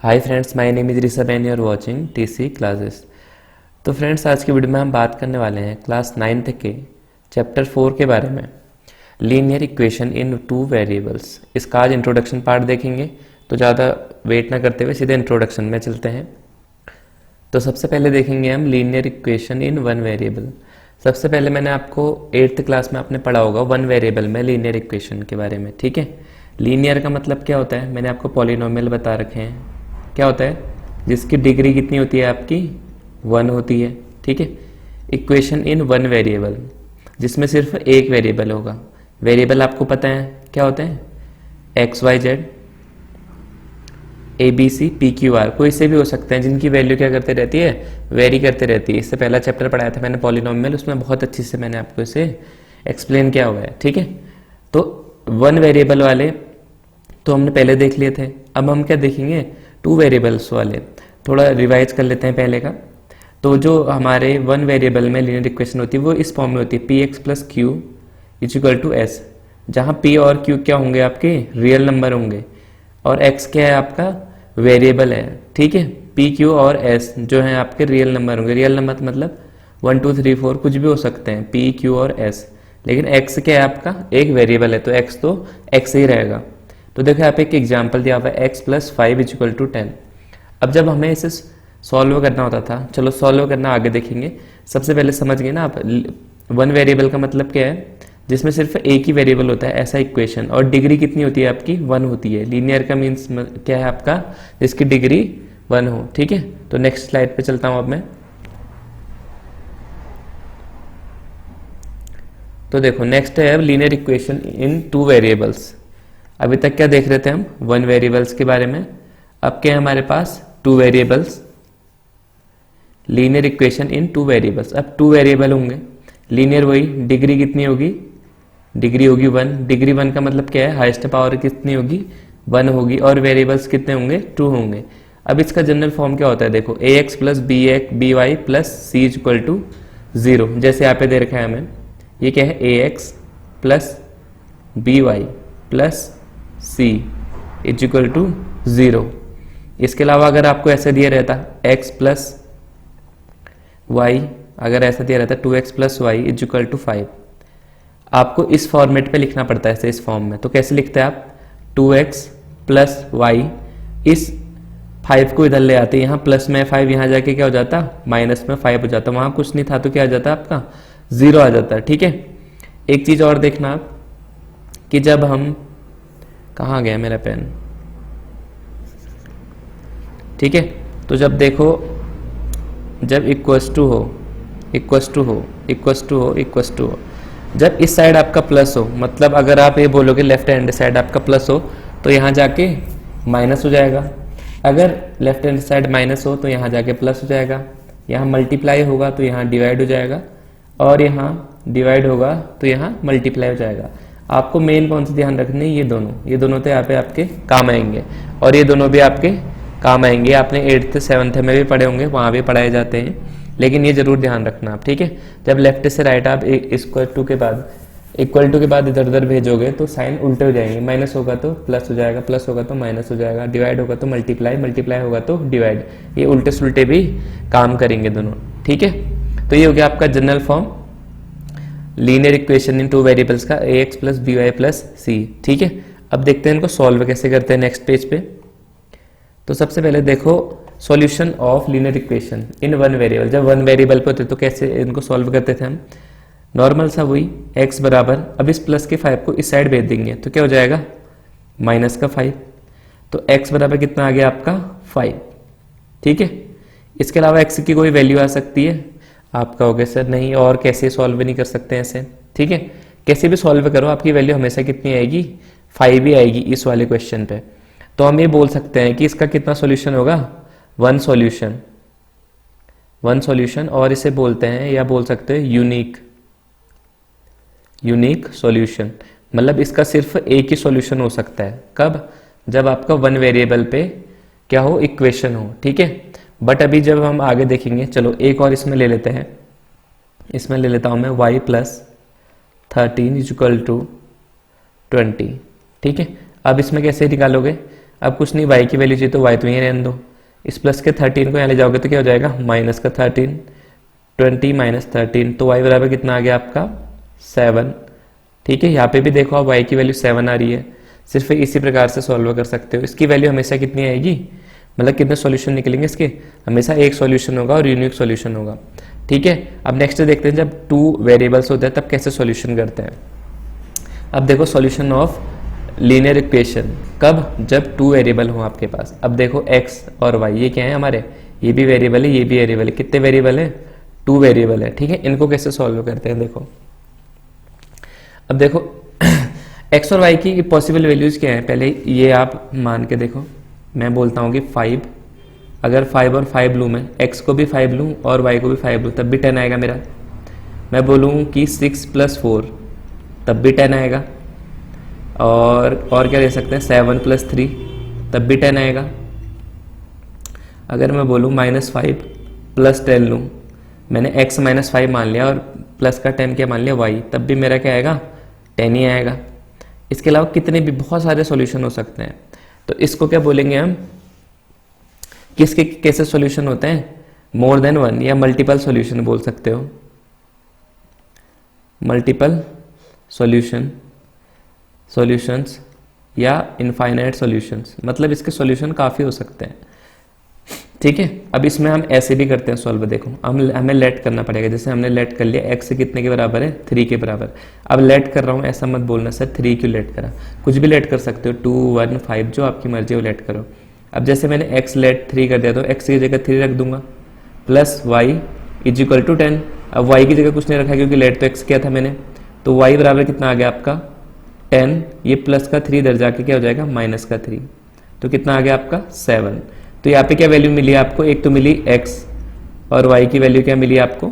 Hi friends, my name is Rishabh and you are watching TC classes. तो friends, आज की video में हम बात करने वाले हैं क्लास 9th के चैप्टर 4 के बारे में, linear equation in two variables. इसका आज इंट्रोडक्शन पार्ट देखेंगे, तो ज़्यादा वेट ना करते हुए सीधे इंट्रोडक्शन में चलते हैं। तो सबसे पहले देखेंगे हम linear equation in one variable. सबसे पहले मैंने आपको 8th क्लास में आपने पढ़ा होगा वन वेरिएबल में लीनियर इक्वेशन के बारे में, ठीक है। लीनियर का मतलब क्या होता है, मैंने आपको पॉलिनोमियल बता रखे हैं। क्या होता है, जिसकी डिग्री कितनी होती है आपकी 1 होती है, ठीक है। इक्वेशन इन वन वेरिएबल, जिसमें सिर्फ एक वेरिएबल होगा। वेरिएबल आपको पता है क्या होते हैं, X Y Z, A B C P Q R, कोई से भी हो सकते हैं, जिनकी वैल्यू क्या करते रहती है, वेरी करते रहती है। इससे पहला चैप्टर पढ़ाया था मैंने पॉलिनोमियल, उसमें बहुत अच्छी से मैंने आपको इसे एक्सप्लेन किया हुआ है, ठीक है। तो वन वेरिएबल वाले तो हमने पहले देख लिए थे, अब हम क्या देखेंगे, टू वेरिएबल्स वाले। थोड़ा रिवाइज कर लेते हैं पहले का। तो जो हमारे वन वेरिएबल में लीनियर इक्वेशन होती है वो इस फॉर्म में होती है, P X plus Q is equal to S, जहाँ पी और क्यू क्या होंगे, आपके रियल नंबर होंगे, और एक्स क्या है, आपका वेरिएबल है, ठीक है। पी क्यू और एस जो है आपके रियल नंबर होंगे। रियल नंबर मतलब 1 2 3 4 कुछ भी हो सकते हैं, पी क्यू और एस। लेकिन एक्स क्या है, आपका एक वेरिएबल है, तो एक्स तो एक्स ही रहेगा। तो देखो यहाँ पे एक एग्जाम्पल दिया हुआ है, X plus 5 is equal to 10। अब जब हमें इसे सॉल्व करना होता था, चलो सॉल्व करना आगे देखेंगे। सबसे पहले समझ गए ना आप, वन वेरिएबल का मतलब क्या है, जिसमें सिर्फ एक ही वेरिएबल होता है, ऐसा इक्वेशन। और डिग्री कितनी होती है आपकी, 1 होती है। लीनियर का मीन्स क्या है आपका, जिसकी डिग्री 1 हो, ठीक है। तो नेक्स्ट स्लाइड पे चलता हूं अब मैं। तो देखो नेक्स्ट है अब linear equation in two variables. अभी तक क्या देख रहे थे हम, वन वेरिएबल्स के बारे में। अब क्या है हमारे पास, two variables, linear equation in two variables. अब टू वेरिएबल होंगे, लीनियर वही, डिग्री कितनी होगी, डिग्री होगी 1। डिग्री 1 का मतलब क्या है, हाईएस्ट पावर कितनी होगी, 1 होगी, और वेरिएबल्स कितने होंगे, 2 होंगे। अब इसका जनरल फॉर्म क्या होता है, देखो A X plus B Y plus C is equal to 0। जैसे यहाँ पे दे रखा है हमें, ये क्या है, A X plus B Y plus C is equal to 0। इसके अलावा अगर आपको ऐसे दिया रहता x प्लस वाई, अगर ऐसा दिया रहता 2x plus y is equal to 5, आपको इस फॉर्मेट पे लिखना पड़ता है, ऐसे इस फॉर्म में। तो कैसे लिखते हैं आप, 2x प्लस वाई, इस 5 को इधर ले आते, यहाँ प्लस में 5, यहाँ जाके क्या हो जाता, माइनस में 5 हो जाता। वहां कुछ नहीं था तो क्या आ जाता आपका, 0 आ जाता, ठीक है। एक चीज और देखना आप, कि जब हम, कहाँ गया मेरा पेन, ठीक है। तो जब देखो, जब इक्वस टू हो, इक्वस टू हो, इक्वस टू हो, इक्वस टू हो, जब इस साइड आपका प्लस हो, मतलब अगर आप ये बोलोगे लेफ्ट हैंड साइड आपका प्लस हो, तो यहाँ जाके माइनस हो जाएगा। अगर लेफ्ट हैंड साइड माइनस हो तो यहाँ जाके प्लस हो जाएगा। यहाँ मल्टीप्लाई होगा तो यहाँ डिवाइड हो जाएगा, और यहाँ डिवाइड होगा तो यहाँ मल्टीप्लाई हो जाएगा। आपको मेन कौन सा ध्यान रखना है, ये दोनों तो यहाँ पे आपके काम आएंगे, और ये दोनों भी आपके काम आएंगे। आपने 8th 7th में भी पढ़े होंगे, वहां भी पढ़ाए जाते हैं, लेकिन ये जरूर ध्यान रखना आप, ठीक है। जब लेफ्ट से राइट आप इक्वल टू के बाद इधर उधर भेजोगे तो साइन उल्टे हो जाएंगे। माइनस होगा तो प्लस हो जाएगा, प्लस होगा तो माइनस हो जाएगा, डिवाइड होगा तो मल्टीप्लाई, मल्टीप्लाई होगा तो डिवाइड। ये उल्टे सुल्टे भी काम करेंगे दोनों, ठीक है। तो ये हो गया आपका general form linear equation in two variables का, A X plus B Y plus C, ठीक है। अब देखते हैं इनको सॉल्व कैसे करते हैं नेक्स्ट पेज पे। तो सबसे पहले देखो, solution of linear equation in one variable. जब वन वेरिएबल पे होते तो कैसे इनको सॉल्व करते थे हम, नॉर्मल सा वही, x बराबर, अब इस प्लस के 5 को इस साइड भेज देंगे तो क्या हो जाएगा, माइनस का 5। तो x बराबर कितना आ गया आपका 5, ठीक है। इसके अलावा x की कोई वैल्यू आ सकती है, आप कहोगे सर नहीं, और कैसे सॉल्व नहीं कर सकते हैं ऐसे, ठीक है। कैसे भी सॉल्व करो आपकी वैल्यू हमेशा कितनी आएगी, 5 ही आएगी इस वाले क्वेश्चन पे। तो हम ये बोल सकते हैं कि इसका कितना सॉल्यूशन होगा, वन सॉल्यूशन, और इसे बोलते हैं, या बोल सकते हैं यूनिक सॉल्यूशन। मतलब इसका सिर्फ एक ही सॉल्यूशन हो सकता है, कब, जब आपका वन वेरिएबल पे क्या हो, इक्वेशन हो, ठीक है। बट अभी जब हम आगे देखेंगे, चलो एक और इसमें ले लेते हैं, इसमें ले लेता हूं मैं y plus 13 is equal to 20, ठीक है। अब इसमें कैसे निकालोगे, अब कुछ नहीं, y की वैल्यू चाहिए तो y तो यहीं रहने दो। इस प्लस के 13 को यहाँ ले जाओगे तो क्या हो जाएगा, माइनस का 13, 20 माइनस 13, तो y बराबर कितना आ गया आपका 7। ठीक है, यहाँ पे भी देखो आप y की वैल्यू 7 आ रही है। सिर्फ इसी प्रकार से सॉल्व कर सकते हो। इसकी वैल्यू हमेशा कितनी आएगी, मतलब कितने सॉल्यूशन निकलेंगे इसके, हमेशा एक सॉल्यूशन होगा और यूनिक सॉल्यूशन होगा। ठीक है, अब नेक्स्ट देखते हैं जब 2 वेरिएबल्स होते हैं तब कैसे सॉल्यूशन करते हैं। अब देखो सॉल्यूशन ऑफ लीनियर इक्वेशन कब, जब 2 वेरिएबल हो आपके पास। अब देखो x और y ये क्या है हमारे, ये भी वेरिएबल है, ये भी वेरिएबल है। कितने वेरिएबल है, 2 वेरिएबल है। ठीक है, इनको कैसे सॉल्व करते हैं देखो। अब देखो x और y की पॉसिबल वैल्यूज क्या है, पहले ये आप मान के देखो। मैं बोलता हूँ कि 5, अगर 5 और 5 लूँ मैं, x को भी 5 लूँ और y को भी 5 लूँ तब भी 10 आएगा मेरा। मैं बोलूँ कि 6 + 4 तब भी 10 आएगा। और क्या ले सकते हैं, 7 + 3 तब भी 10 आएगा। अगर मैं बोलूँ -5 + 10 लूँ, मैंने x -5 मान लिया और प्लस का 10 क्या मान लिया y, तब भी मेरा क्या आएगा, 10 ही आएगा। इसके अलावा कितने भी बहुत सारे सॉल्यूशन हो सकते हैं। तो इसको क्या बोलेंगे हम, किसके कैसे सॉल्यूशन होते हैं, मोर देन 1 या मल्टीपल सॉल्यूशन बोल सकते हो। मल्टीपल सॉल्यूशंस या इनफाइनाइट सॉल्यूशंस, मतलब इसके सॉल्यूशन काफ़ी हो सकते हैं। ठीक है, अब इसमें हम ऐसे भी करते हैं सॉल्व। देखो हमें लेट करना पड़ेगा, जैसे हमने लेट कर लिया x कितने के बराबर है, 3 के बराबर। अब लेट कर रहा हूँ, ऐसा मत बोलना सर 3 क्यों लेट करा, कुछ भी लेट कर सकते हो, 2, 1, 5 जो आपकी मर्जी है वो लेट करो। अब जैसे मैंने x लेट 3 कर दिया तो x की जगह 3 रख दूंगा, प्लस y = 10। अब y की जगह कुछ नहीं रखा क्योंकि लेट तो x किया था मैंने, तो y बराबर कितना आ गया आपका 10, ये प्लस का 3 इधर जाके क्या हो जाएगा, माइनस का 3, तो कितना आ गया आपका 7। तो यहाँ पे क्या वैल्यू मिली आपको, एक तो मिली x और y की वैल्यू क्या मिली आपको,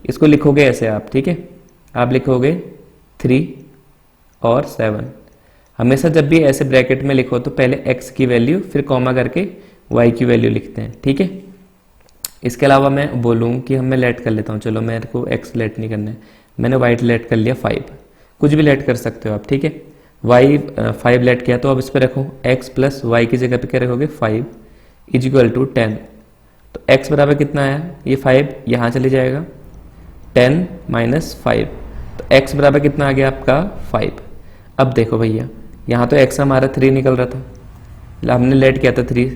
इसको लिखोगे ऐसे आप। ठीक है, आप लिखोगे 3 और 7। हमेशा जब भी ऐसे ब्रैकेट में लिखो तो पहले x की वैल्यू फिर कॉमा करके y की वैल्यू लिखते हैं। ठीक है, इसके अलावा मैं बोलूँ कि मैं लेट कर लेता हूँ, चलो मेरे को x लेट नहीं करना है, मैंने y लेट कर लिया 5, कुछ भी लेट कर सकते हो आप। ठीक है, y 5 लेट किया तो अब इस पर रखो x + y की जगह पे क्या रखोगे 5 = 10। तो x बराबर कितना आया, ये 5 यहाँ चले जाएगा, 10 - 5, तो x बराबर कितना आ गया आपका 5। अब देखो भैया यहाँ तो x हमारा 3 निकल रहा था, हमने लेट किया था 3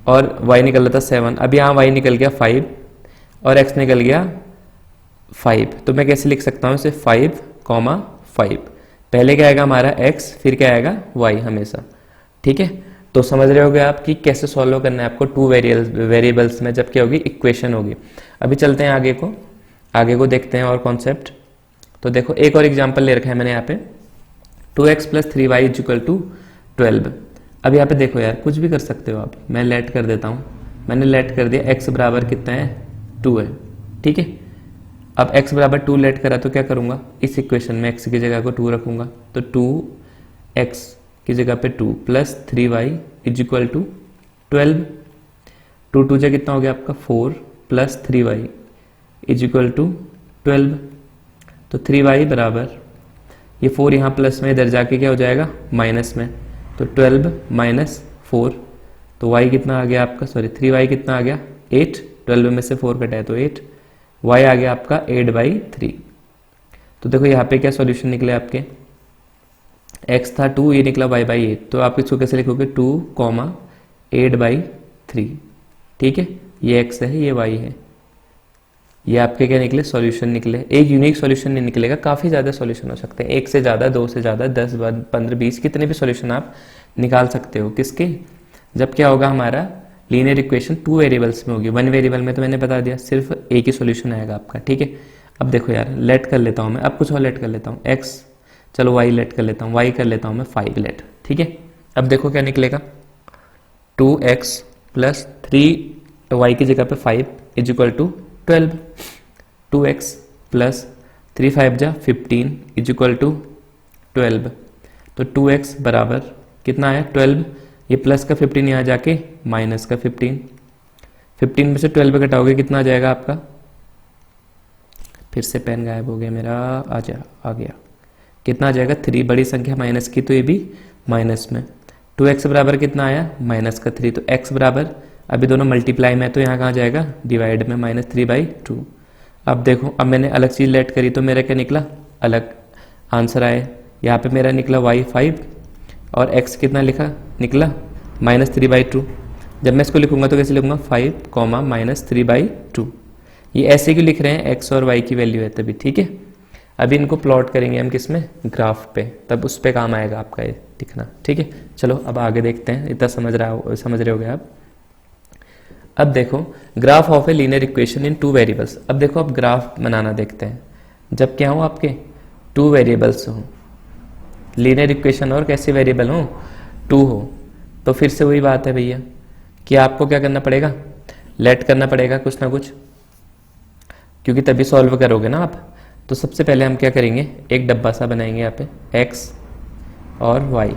और y निकल रहा था 7। अब यहाँ y निकल गया 5 और x निकल गया 5, तो मैं कैसे लिख सकता हूँ इसे 5, 5। पहले क्या आएगा हमारा x, फिर क्या आएगा y हमेशा। ठीक है, तो समझ रहे होगे आप कि कैसे सॉल्व करना है आपको 2 वेरिएबल्स में जब क्या होगी, इक्वेशन होगी। अभी चलते हैं आगे को देखते हैं और कॉन्सेप्ट। तो देखो एक और एग्जांपल ले रखा है मैंने यहाँ पे, 2x + 3y = 12। अब यहाँ पे देखो यार कुछ भी कर सकते हो आप, मैं लेट कर देता हूँ, मैंने लेट कर दिया x बराबर कितना है 2 है। ठीक है, अब x बराबर 2 लेट करा तो क्या करूँगा, इस इक्वेशन में x की जगह को 2 रखूँगा, तो 2x की जगह पे 2 + 3y = 12। 2 2 जा कितना हो गया आपका 4 + 3y = 12। तो 3y बराबर, ये 4 यहाँ प्लस में इधर जाके क्या हो जाएगा माइनस में, तो 12 - 4, तो y कितना आ गया आपका, सॉरी 3y कितना आ गया 8, 12 में से 4 कटा है तो 8, y आ गया आपका 8/3। तो देखो यहाँ पे क्या सॉल्यूशन निकले आपके, x था 2, ये निकला y/8, तो आप इसको कैसे लिखोगे 2, 8/3। ठीक है, ये x है ये y है, ये आपके क्या निकले सॉल्यूशन निकले। एक यूनिक सॉल्यूशन नहीं निकलेगा, काफ़ी ज़्यादा सॉल्यूशन हो सकते हैं, एक से ज़्यादा, 2 से ज़्यादा, 10, 15, 20 कितने भी सॉल्यूशन आप निकाल सकते हो। किसके, जब क्या होगा हमारा लीनियर इक्वेशन 2 वेरिएबल्स में होगी। 1 वेरिएबल में तो मैंने बता दिया सिर्फ एक ही सॉल्यूशन आएगा आपका। ठीक है, अब देखो यार लेट कर लेता हूँ मैं, अब कुछ और लेट कर लेता हूँ, x, चलो y लेट कर लेता हूँ, y कर लेता हूँ मैं 5 लेट। ठीक है, अब देखो क्या निकलेगा, 2x + 3y की जगह पे 5 = 12। 2x + 3 5 जा 15 = 12। तो 2x बराबर कितना आया 12, ये प्लस का 15 यहाँ जाके माइनस का 15, 15 में से 12 घटाओगे कितना आ जाएगा आपका, फिर से पेन गायब हो गया मेरा, आ गया कितना आ जाएगा 3, बड़ी संख्या माइनस की तो ये भी माइनस में, 2x बराबर कितना आया -3, तो x बराबर अभी दोनों मल्टीप्लाई में है तो यहाँ कहाँ जाएगा डिवाइड में -3/2। अब देखो, अब मैंने अलग चीज़ लेट करी तो मेरा क्या निकला, अलग आंसर आए। यहाँ पे मेरा निकला y 5 और x कितना लिखा निकला -3/2। जब मैं इसको लिखूंगा तो कैसे लिखूंगा 5, -3/2। ये ऐसे क्यों लिख रहे हैं, x और y की वैल्यू है तभी, ठीक है। अभी इनको प्लॉट करेंगे हम किस में, ग्राफ पे, तब उस पे काम आएगा आपका ये लिखना, ठीक है। चलो अब आगे देखते हैं, इतना समझ रहे होगे आप। अब देखो graph of a linear equation in 2 variables. अब देखो अब ग्राफ बनाना देखते हैं जब क्या हो आपके 2 वेरिएबल्स हो, लीनियर इक्वेशन और कैसे वेरिएबल हो 2 हो, तो फिर से वही बात है भैया कि आपको क्या करना पड़ेगा, लेट करना पड़ेगा कुछ ना कुछ, क्योंकि तभी सॉल्व करोगे ना आप। तो सबसे पहले हम क्या करेंगे, एक डब्बा सा बनाएंगे यहाँ पे x और y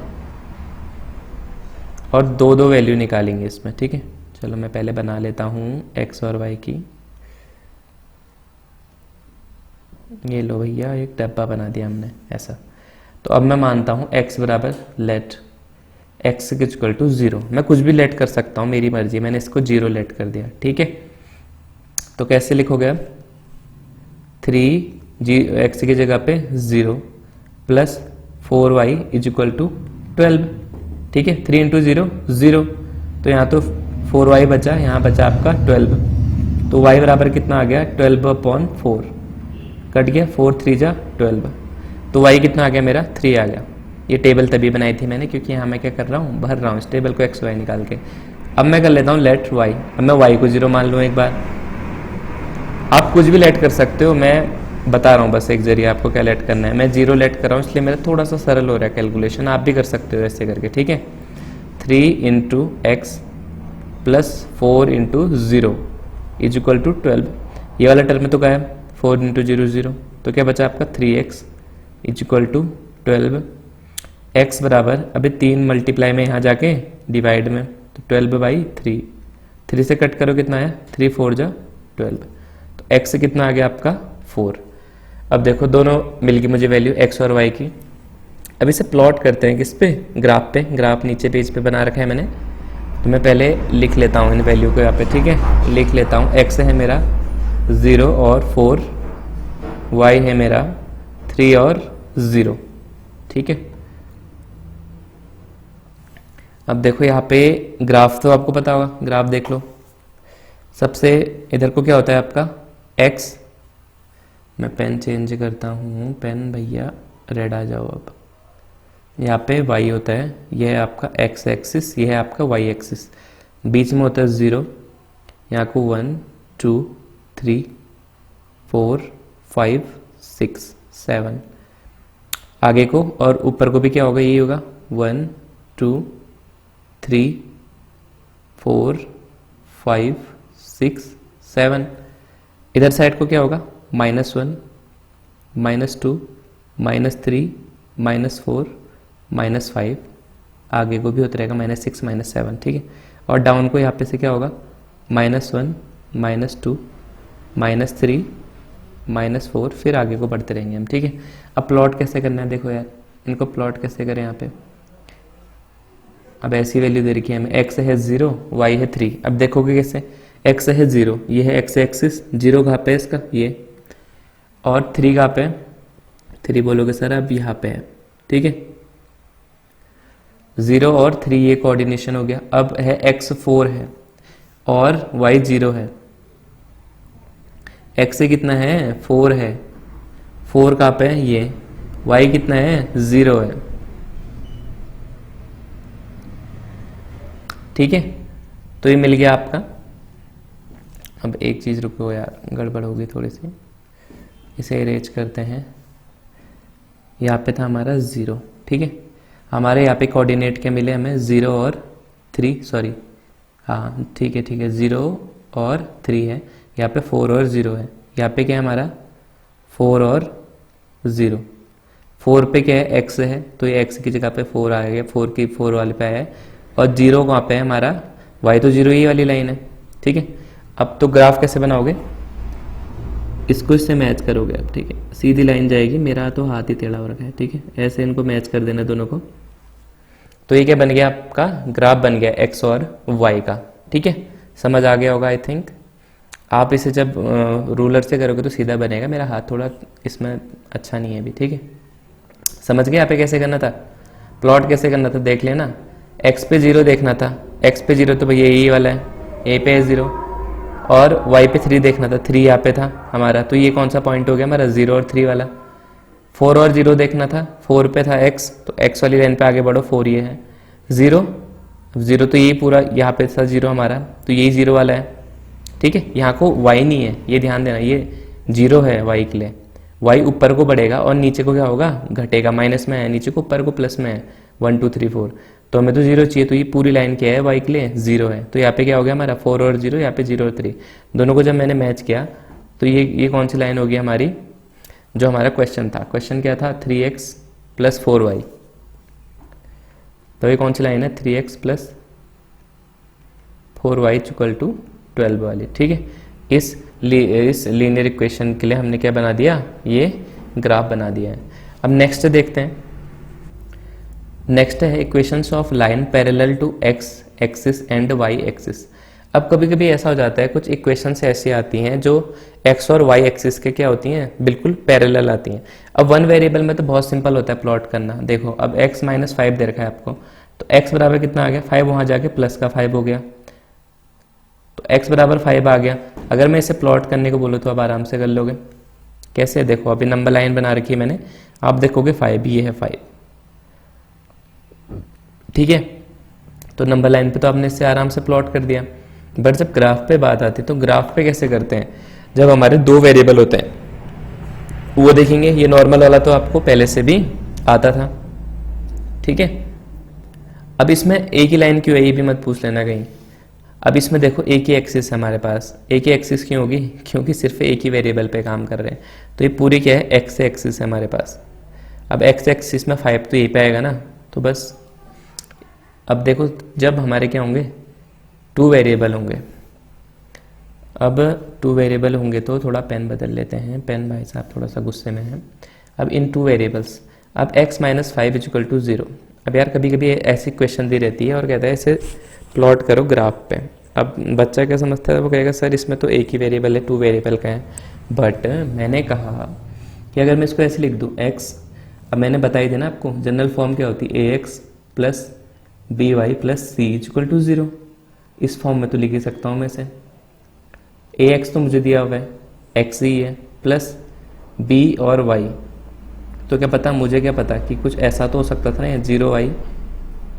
और दो वैल्यू निकालेंगे इसमें, ठीक है। चलो मैं पहले बना लेता हूँ x और y की। ये लो भैया एक डब्बा बना दिया हमने ऐसा। तो अब मैं मानता हूँ x बराबर लेट x इक्वल टू 0। मैं कुछ भी लेट कर सकता हूँ, मेरी मर्जी, मैंने इसको 0 लेट कर दिया, ठीक है। तो कैसे लिखोगे अब 3x की जगह पे 0 plus 4y is equal to 12, ठीक है। 3 इंटू 0 0, तो यहाँ तो 4y बचा, यहाँ बचा आपका 12, तो y बराबर कितना आ गया 12/4, कट गया 4 3 जा 12, तो y कितना आ गया मेरा 3 आ गया। ये टेबल तभी बनाई थी मैंने क्योंकि यहाँ मैं क्या कर रहा हूँ, भर रहा हूँ इस टेबल को x y निकाल के। अब मैं कर लेता हूँ लेट y, अब मैं y को 0 मान लूँ एक बार। आप कुछ भी लेट कर सकते हो, मैं बता रहा हूँ बस एक जरिए आपको क्या लेट करना है। मैं 0 लेट कर रहा हूँ इसलिए मेरा थोड़ा सा सरल हो रहा है कैलकुलेशन, आप भी कर सकते हो ऐसे करके, ठीक है। 3 into x plus 4 into 0 is equal to 12, ये वाला टर्म में तो गायब, 4 इंटू 0 0, तो क्या बचा आपका 3x is equal to 12। x बराबर अभी 3 मल्टीप्लाई में यहाँ जाके डिवाइड में, तो 12/3, 3 से कट करो कितना आया 3 4 जा 12, तो x कितना आ गया आपका 4। अब देखो दोनों मिलके मुझे वैल्यू x और y की। अब इसे प्लॉट करते हैं किस पे, ग्राफ पे। ग्राफ नीचे पेज पे बना रखा है मैंने, तो मैं पहले लिख लेता हूँ इन वैल्यू को यहाँ पे, ठीक है। लिख लेता हूँ x है मेरा 0 और 4, y है मेरा 3 और 0, ठीक है। अब देखो यहाँ पे ग्राफ तो आपको पता होगा, ग्राफ देख लो। सबसे इधर को क्या होता है आपका x, मैं पेन चेंज करता हूँ, पेन भैया रेड आ जाओ। अब यहाँ पे y होता है, यह है आपका x एक्सिस, यह है आपका y एक्सिस, बीच में होता है 0, यहाँ को 1 2 3 4 5 6 7, आगे को और ऊपर को भी क्या होगा, यही होगा 1 2 3 4 5 6 7। इधर साइड को क्या होगा -1 -2 -3 -4 -5, आगे को भी होता रहेगा -6 -7, ठीक है। और डाउन को यहाँ पे से क्या होगा -1 -2 -3 -4, फिर आगे को बढ़ते रहेंगे हम, ठीक है। अब प्लॉट कैसे करना है, देखो यार इनको प्लॉट कैसे करें यहाँ पे। अब ऐसी वैल्यू दे रखी है हमें, x है 0 y है 3। अब देखोगे कैसे, x है 0, ये है x एक्सिस, 0 कहाँ पे है इसका ये, और 3 कहाँ पे है, 3 बोलोगे सर अब यहाँ पे है, ठीक है। 0 और 3 ये कोऑर्डिनेशन हो गया। अब है x 4 है और y 0 है, x से कितना है 4 है, 4 कहाँ पे है ये, y कितना है 0 है, ठीक है। तो ये मिल गया आपका। अब एक चीज़ रुको यार, गड़बड़ होगी थोड़ी सी, इसे इरेज करते हैं। यहाँ पे था हमारा 0, ठीक है। हमारे यहाँ पे कोऑर्डिनेट क्या मिले हमें 0 और 3, सॉरी हाँ ठीक है 0 और 3 है, यहाँ पे 4 और 0 है, यहाँ पे क्या है हमारा 4 और 0। 4 पे क्या है x है, तो ये x की जगह पे 4 आ गया, 4 की 4 वाले पे आया है, और 0 वहाँ पे है हमारा y, तो 0 ही वाली लाइन है, ठीक है। अब तो ग्राफ कैसे बनाओगे, इसको इससे मैच करोगे अब, ठीक है। सीधी लाइन जाएगी, मेरा तो हाथ ही टेढ़ा हो रखा है, ठीक है। ऐसे इनको मैच कर देना दोनों को, तो ये क्या बन गया आपका ग्राफ बन गया एक्स और वाई का। ठीक है, समझ आ गया होगा आई थिंक। आप इसे जब रूलर से करोगे तो सीधा बनेगा, मेरा हाथ थोड़ा इसमें अच्छा नहीं है अभी। ठीक है, समझ गए यहाँ पे कैसे करना था, प्लॉट कैसे करना था, देख लेना। एक्स पे 0 देखना था, एक्स पे 0 तो भैया यही वाला है, ए पे है 0, और वाई पे 3 देखना था, 3 यहाँ पे था हमारा, तो ये कौन सा पॉइंट हो गया हमारा 0 और 3 वाला। 4 और 0 देखना था, 4 पे था x, तो x वाली लाइन पे आगे बढ़ो, 4 ये है। 0 0 तो यही पूरा यहाँ पे था 0 हमारा, तो यही 0 वाला है। ठीक है, यहाँ को y नहीं है, ये ध्यान देना, ये 0 है y के लिए। y ऊपर को बढ़ेगा और नीचे को क्या होगा, घटेगा, माइनस में है, नीचे को ऊपर को प्लस में है, 1 2 3 4, तो हमें तो 0 चाहिए, तो ये पूरी लाइन क्या है y के लिए 0 है। तो यहाँ पे क्या हो गया हमारा 4 और 0, यहाँ पे 0 और 3, दोनों को जब मैंने मैच किया तो ये कौन सी लाइन होगी हमारी, जो हमारा क्वेश्चन था। क्वेश्चन क्या था 3x + 4y, तो ये कौन सी लाइन है 3x + 4y = 12 वाली। ठीक है, इस लीनियर इक्वेशन के लिए हमने क्या बना दिया, ये ग्राफ बना दिया है। अब नेक्स्ट देखते हैं, नेक्स्ट है equations of line parallel to x axis and y axis. अब कभी कभी ऐसा हो जाता है, कुछ इक्वेशंस ऐसी आती हैं जो x और y एक्सिस के क्या होती हैं, बिल्कुल पैरेलल आती हैं। अब वन वेरिएबल में तो बहुत सिंपल होता है प्लॉट करना। देखो अब x - 5 दे रखा है आपको, तो x बराबर कितना आ गया 5, वहां जाके प्लस का 5 हो गया, तो x बराबर 5 आ गया। अगर मैं इसे प्लॉट करने को बोलूँ तो आप आराम से कर लोगे। कैसे, देखो अभी नंबर लाइन बना रखी है मैंने, आप देखोगे 5, ये है 5। ठीक है, तो नंबर लाइन पे तो आपने इससे आराम से प्लॉट कर दिया। बट जब ग्राफ पे बात आती है तो ग्राफ पे कैसे करते हैं, जब हमारे 2 वेरिएबल होते हैं, वो देखेंगे। ये नॉर्मल वाला तो आपको पहले से भी आता था। ठीक है, अब इसमें एक ही लाइन क्यों है ये भी मत पूछ लेना कहीं। अब इसमें देखो एक ही एक्सिस है हमारे पास, एक ही एक्सिस क्यों होगी, क्योंकि सिर्फ एक ही वेरिएबल पे काम कर रहे हैं। तो ये पूरी क्या है एक्स एक्सिस है हमारे पास। अब एक्स एक्सिस में 5 तो यही पे आएगा ना, तो बस। अब देखो जब हमारे क्या होंगे 2 वेरिएबल होंगे, अब 2 वेरिएबल होंगे तो थोड़ा पेन बदल लेते हैं, पेन भाई साहब थोड़ा सा गुस्से में है। अब इन 2 वेरिएबल्स, अब x - 5 = 0। अब यार कभी कभी ऐसी क्वेश्चन दी रहती है और कहता है इसे प्लॉट करो ग्राफ पे। अब बच्चा क्या समझता है, वो कहेगा सर इसमें तो एक ही वेरिएबल है, 2 वेरिएबल का है। बट मैंने कहा कि अगर मैं इसको ऐसे लिख दूँ x, अब मैंने बताई देना आपको जनरल फॉर्म क्या होती है, ax + by + c = 0। इस फॉर्म में तो लिख ही सकता हूँ मैं इसे। ax तो मुझे दिया हुआ है, x ही है, प्लस b और y, तो क्या पता, मुझे क्या पता कि कुछ ऐसा तो हो सकता था ना, 0y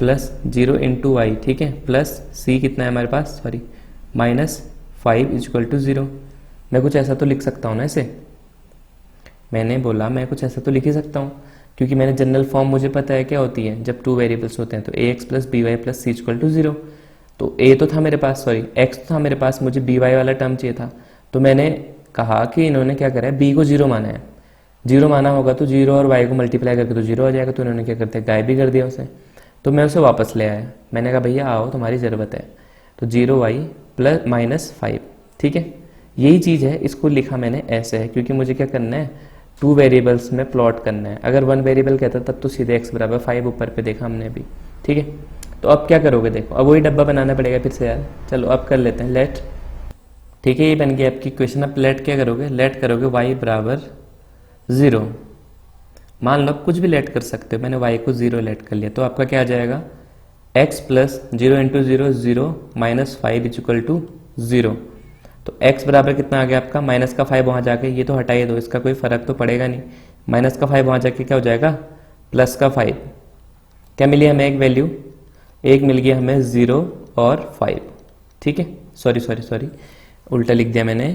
+ 0 × y। ठीक है, प्लस c कितना है हमारे पास, सॉरी -5 = 0। मैं कुछ ऐसा तो लिख सकता हूँ ना इसे, मैंने बोला मैं कुछ ऐसा तो लिख ही सकता हूँ, क्योंकि मैंने जनरल फॉर्म मुझे पता है क्या होती है जब 2 वेरिएबल्स होते हैं। तो ax + by + c = 0। तो a तो था मेरे पास, सॉरी x तो था मेरे पास, मुझे by वाला टर्म चाहिए था। तो मैंने कहा कि इन्होंने क्या करा है, b को 0 माना है, 0 माना होगा तो 0 और y को मल्टीप्लाई करके तो 0 आ जाएगा। तो इन्होंने क्या करते हैं, गायब भी कर दिया उसे। तो मैं उसे वापस ले आया, मैंने कहा भैया आओ तुम्हारी ज़रूरत है। तो 0y + -5। ठीक है, यही चीज़ है, इसको लिखा मैंने ऐसे है क्योंकि मुझे क्या करना है, 2 वेरिएबल्स में प्लॉट करना है। अगर 1 वेरिएबल कहता तब तो सीधे x = 5 ऊपर पे देखा हमने अभी। ठीक है, तो अब क्या करोगे, देखो अब वही डब्बा बनाना पड़ेगा फिर से यार। चलो अब कर लेते हैं लेट। ठीक है, ये बन गया आपकी इक्वेशन। अब लेट क्या करोगे, लेट करोगे y = 0। मान लो कुछ भी लेट कर सकते हो, मैंने y को 0 लेट कर लिया, तो आपका क्या आ जाएगा, x + 0 × 0 0 -5 = 0। तो x बराबर कितना आ गया आपका, माइनस का 5 वहाँ जाके, ये तो हटाइए दो, इसका कोई फर्क तो पड़ेगा नहीं। माइनस का 5 वहाँ जाके क्या हो जाएगा, प्लस का 5। क्या मिली हमें एक वैल्यू, एक मिल गया हमें 0 और 5। ठीक है, सॉरी उल्टा लिख दिया मैंने,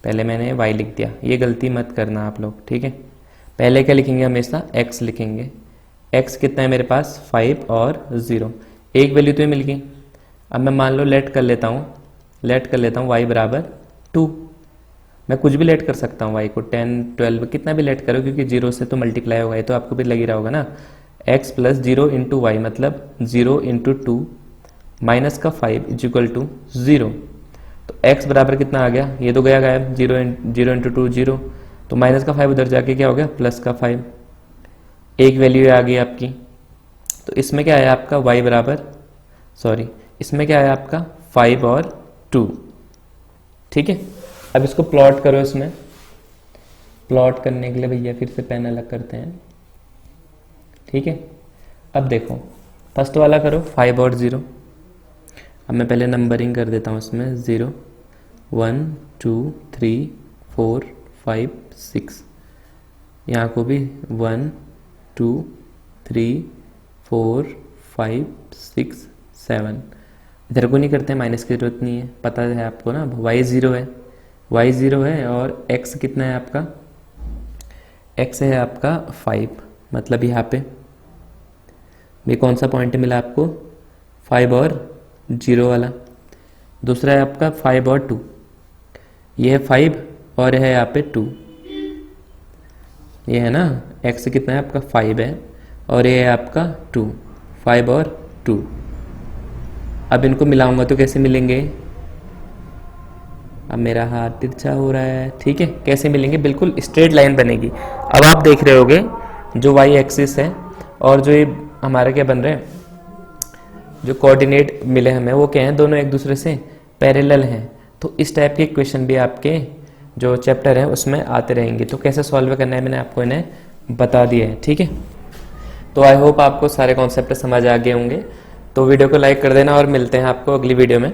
पहले मैंने y लिख दिया, ये गलती मत करना आप लोग। ठीक है, पहले क्या लिखेंगे, हमेशा x लिखेंगे। x कितना है मेरे पास, 5 और 0, एक वैल्यू तो ये मिल गई। अब मैं मान लो लेट कर लेता हूँ y = 2। मैं कुछ भी लेट कर सकता हूँ, y को 10 12 कितना भी लेट करो, क्योंकि 0 से तो मल्टीप्लाई होगा, ये तो आपको भी लग ही रहा होगा ना। x + 0 × y मतलब 0 × 2 -5 = 0। तो x बराबर कितना आ गया, ये तो गया गायब, 0 × 2 0, तो माइनस का 5 उधर जाके क्या हो गया, प्लस का 5। एक वैल्यू आ गई आपकी, तो इसमें क्या है आपका y बराबर, सॉरी इसमें क्या है आपका 5 और 2। ठीक है, अब इसको प्लॉट करो। इसमें प्लॉट करने के लिए भैया फिर से पेन अलग करते हैं। ठीक है, अब देखो फर्स्ट वाला करो 5 और 0। अब मैं पहले नंबरिंग कर देता हूँ इसमें 0 1 2 3 4 5 6, यहाँ को भी 1 2 3 4 5 6 7। इधर को नहीं करते, माइनस की जरूरत नहीं है, पता है आपको ना y 0 है, y 0 है और x कितना है आपका, x है आपका 5, मतलब यहाँ पे भी कौन सा पॉइंट मिला आपको 5 और 0 वाला। दूसरा है आपका 5 और 2, ये है 5 और है यहाँ पे 2, ये है ना x कितना है आपका 5 है और ये है आपका 2, 5 और 2। अब इनको मिलाऊंगा तो कैसे मिलेंगे, अब मेरा हाथ तिरछा हो रहा है। ठीक है, कैसे मिलेंगे, बिल्कुल स्ट्रेट लाइन बनेगी। अब आप देख रहे होगे जो y एक्सिस है और जो ये हमारे क्या बन रहे हैं, जो कोऑर्डिनेट मिले हमें वो क्या हैं, दोनों एक दूसरे से पैरेलल हैं। तो इस टाइप के क्वेश्चन भी आपके जो चैप्टर है उसमें आते रहेंगे। तो कैसे सॉल्व करना है मैंने आपको इन्हें बता दिया है। ठीक है, तो आई होप आपको सारे कॉन्सेप्ट समझ आ गए होंगे। तो वीडियो को लाइक कर देना और मिलते हैं आपको अगली वीडियो में।